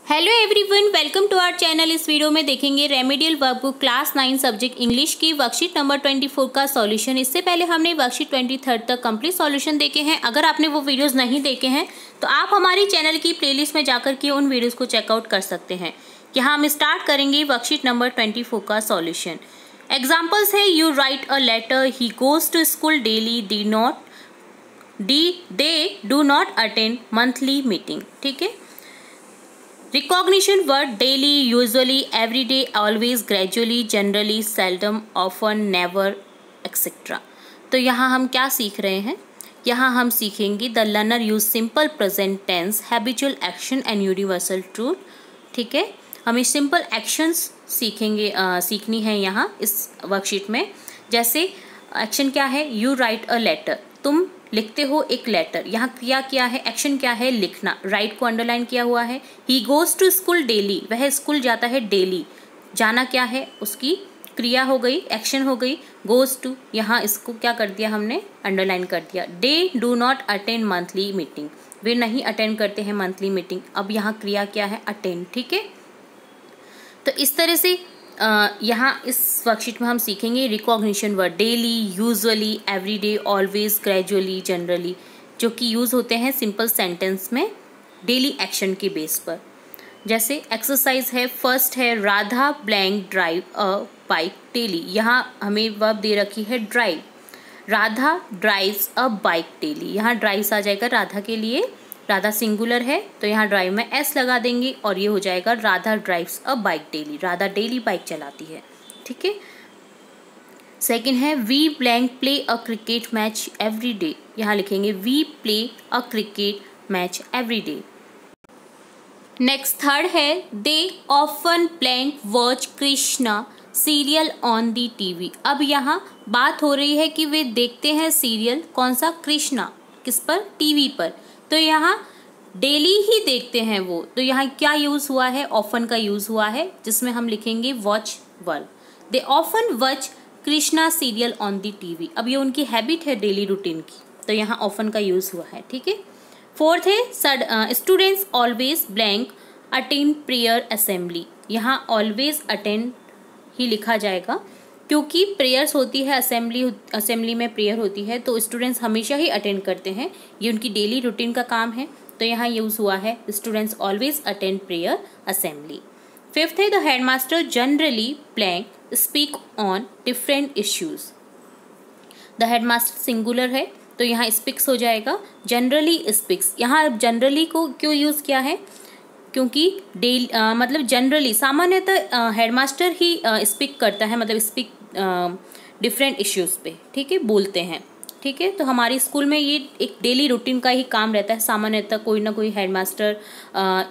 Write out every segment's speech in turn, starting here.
Hello everyone, welcome to our channel. इस video में देखेंगे remedial workbook class 9 subject English की वर्कशीट नंबर 24 का सॉल्यूशन। इससे पहले हमने वर्कशीट 23 तक कंप्लीट सॉल्यूशन देखे हैं। अगर आपने वो वीडियोस नहीं देखे हैं तो आप हमारी चैनल की प्लेलिस्ट में जाकर के उन वीडियोस को चेकआउट कर सकते हैं। यहाँ हम स्टार्ट करेंगे वर्कशीट नंबर 24 का सॉल्यूशन। एग्जाम्पल्स है, you write a letter, he goes to school daily, they do not attend monthly meeting. ठीक है। Recognition word daily, usually, everyday, always, gradually, generally, seldom, often, never, etcetera. तो यहाँ हम क्या सीख रहे हैं? यहाँ हम सीखेंगे the learner use simple present tense, habitual action and universal truth. ठीक है, हमें सिंपल एक्शंस सीखनी है यहाँ इस वर्कशीट में। जैसे एक्शन क्या है? यू राइट अ लेटर, तुम लिखते हो एक लेटर। यहाँ क्रिया क्या है? एक्शन क्या है? लिखना। राइट को अंडरलाइन किया हुआ है। He goes to school daily, वह स्कूल जाता है डेली। जाना क्या है? उसकी क्रिया हो गई, एक्शन हो गई। गोज टू, यहाँ इसको क्या कर दिया हमने? अंडरलाइन कर दिया। They do not attend monthly meeting, वे नहीं अटेंड करते हैं मंथली मीटिंग। अब यहाँ क्रिया क्या है? अटेंड। ठीक है, तो इस तरह से यहाँ इस वर्कशीट में हम सीखेंगे recognition word daily, usually, everyday, always, gradually, generally, जो कि यूज़ होते हैं सिंपल सेंटेंस में डेली एक्शन के बेस पर। जैसे एक्सरसाइज है, फर्स्ट है Radha blank drive a bike daily. यहाँ हमें वर्ब दे रखी है drive. Radha drives a bike daily. यहाँ ड्राइव्स आ जाएगा राधा के लिए, राधा सिंगुलर है तो यहाँ ड्राइव में एस लगा देंगे और ये हो जाएगा Radha drives a bike daily. Radha daily bike चलाती है। ठीक है। सेकंड है we blank play a cricket match every day. यहाँ लिखेंगे we play a cricket match every day. Next third है they often blank watch Krishna serial on the TV. अब यहाँ बात हो रही है कि वे देखते हैं सीरियल, कौन सा? कृष्णा। किस पर? टीवी पर। तो यहाँ डेली ही देखते हैं वो, तो यहाँ क्या यूज़ हुआ है? ऑफन का यूज़ हुआ है, जिसमें हम लिखेंगे watch verb. They often watch Krishna serial on the TV. अब ये उनकी हैबिट है डेली रूटीन की, तो यहाँ ऑफन का यूज़ हुआ है। ठीक है। फोर्थ है students always blank attend prayer assembly. यहाँ ऑलवेज अटेंड ही लिखा जाएगा क्योंकि प्रेयर्स होती है, असेंबली में प्रेयर होती है, तो स्टूडेंट्स हमेशा ही अटेंड करते हैं, ये उनकी डेली रूटीन का काम है। तो यहाँ यूज़ हुआ है students always attend prayer assembly. Fifth है the headmaster generally blank speak on different issues. The headmaster singular है तो यहाँ स्पीक्स हो जाएगा, जनरली स्पीक्स। यहाँ जनरली को क्यों यूज़ किया है? क्योंकि डेली मतलब जनरली, सामान्यतः हेडमास्टर ही स्पीक करता है, मतलब स्पीक डिफरेंट इश्यूज़ पे। ठीक है, बोलते हैं। ठीक है, तो हमारी स्कूल में ये एक डेली रूटीन का ही काम रहता है। सामान्यतः कोई ना कोई हेडमास्टर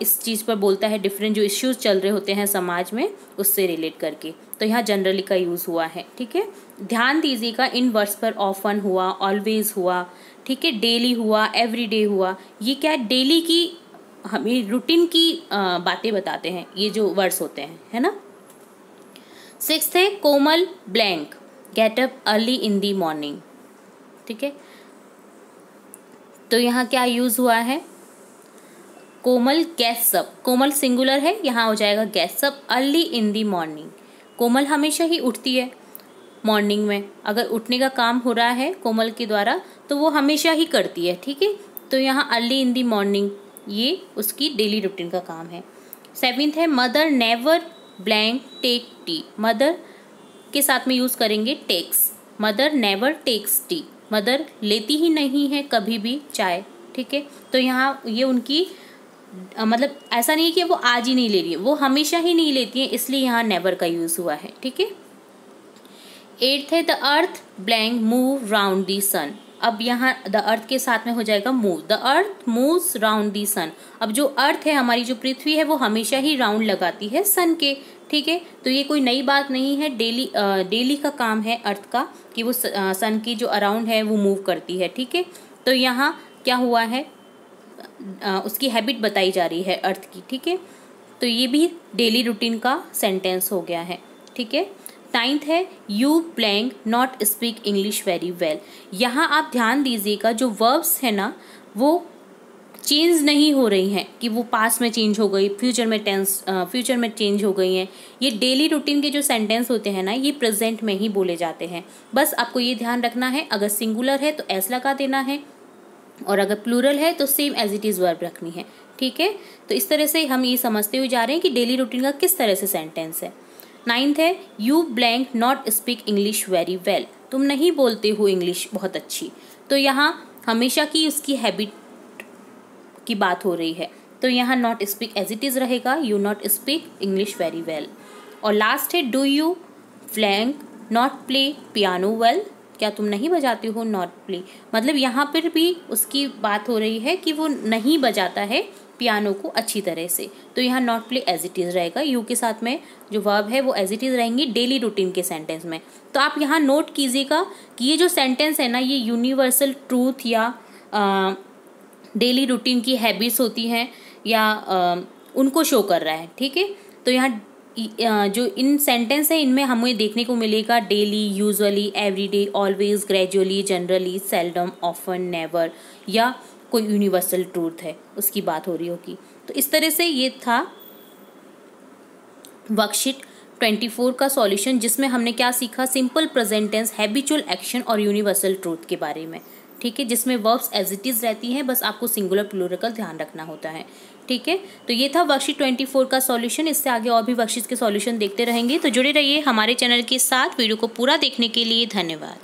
इस चीज़ पर बोलता है, डिफरेंट जो इश्यूज़ चल रहे होते हैं समाज में उससे रिलेट करके। तो यहाँ जनरली का यूज़ हुआ है। ठीक है, ध्यान दीजिएगा इन वर्ड्स पर। ऑफन हुआ, ऑलवेज हुआ, ठीक है, डेली हुआ, एवरीडे हुआ। ये क्या है? डेली की हमें रूटीन की बातें बताते हैं ये जो वर्ड्स होते हैं, है ना। सिक्स्थ है Komal blank get up early in the morning. ठीक है, तो यहाँ क्या यूज हुआ है? Komal gets up, Komal singular है, यहाँ हो जाएगा gets up early in the morning. Komal हमेशा ही उठती है मॉर्निंग में, अगर उठने का काम हो रहा है कोमल के द्वारा तो वो हमेशा ही करती है। ठीक है, तो यहाँ अर्ली इन दी मॉर्निंग ये उसकी डेली रूटीन का काम है। सेवेंथ है mother never blank take tea. Mother के साथ में यूज़ करेंगे takes. Mother never takes tea, mother लेती ही नहीं है कभी भी चाय। ठीक है, तो यहाँ ये उनकी मतलब ऐसा नहीं है कि वो आज ही नहीं ले रही है, वो हमेशा ही नहीं लेती है, इसलिए यहाँ नेवर का यूज़ हुआ है। ठीक है। एट्थ है the earth blank move round the sun. अब यहाँ द अर्थ के साथ में हो जाएगा move. The earth moves round the sun. अब जो अर्थ है, हमारी जो पृथ्वी है, वो हमेशा ही राउंड लगाती है सन के। ठीक है, तो ये कोई नई बात नहीं है, डेली का काम है अर्थ का कि वो सन की जो अराउंड है वो मूव करती है। ठीक है, तो यहाँ क्या हुआ है? उसकी हैबिट बताई जा रही है अर्थ की। ठीक है, तो ये भी डेली रूटीन का सेंटेंस हो गया है। ठीक है। नाइन्थ है you blank not speak English very well. यहाँ आप ध्यान दीजिएगा जो वर्ब्स है ना वो चेंज नहीं हो रही हैं कि वो पास्ट में चेंज हो गई, फ्यूचर में चेंज हो गई हैं। ये डेली रूटीन के जो सेंटेंस होते हैं ना, ये प्रेजेंट में ही बोले जाते हैं। बस आपको ये ध्यान रखना है, अगर सिंगुलर है तो एस लगा देना है, और अगर प्लूरल है तो same as it is verb रखनी है। ठीक है, तो इस तरह से हम ये समझते हुए जा रहे हैं कि डेली रूटीन का किस तरह से सेंटेंस है। 9th है, you blank not speak English very well. तुम नहीं बोलते हो इंग्लिश बहुत अच्छी। तो यहाँ हमेशा की उसकी हैबिट की बात हो रही है, तो यहाँ not speak as it is रहेगा, you not speak English very well. और लास्ट है, do you blank not play piano well. क्या तुम नहीं बजाते हो, नॉट प्ले, मतलब यहाँ पर भी उसकी बात हो रही है कि वो नहीं बजाता है पियानो को अच्छी तरह से। तो यहाँ not play as it is रहेगा, यू के साथ में जो वर्ब है वो एज इट इज़ रहेंगी डेली रूटीन के सेंटेंस में। तो आप यहाँ नोट कीजिएगा कि ये जो सेंटेंस है ना, ये यूनिवर्सल ट्रूथ या डेली रूटीन की हैबिट्स होती हैं या उनको शो कर रहा है। ठीक है, तो यहाँ जो इन सेंटेंस है इनमें हमें देखने को मिलेगा daily, usually, everyday, always, gradually, generally, seldom, often, never, या कोई यूनिवर्सल ट्रूथ है उसकी बात हो रही होगी। तो इस तरह से ये था वर्कशीट 24 का सॉल्यूशन, जिसमें हमने क्या सीखा, simple present tense, habitual action और यूनिवर्सल ट्रूथ के बारे में। ठीक है, जिसमें वर्ब्स एज इट इज़ रहती हैं, बस आपको सिंगुलर प्लूरल का ध्यान रखना होता है। ठीक है, तो ये था वर्कशीट 24 का सॉल्यूशन। इससे आगे और भी वर्कशीट के सॉल्यूशन देखते रहेंगे, तो जुड़े रहिए हमारे चैनल के साथ। वीडियो को पूरा देखने के लिए धन्यवाद।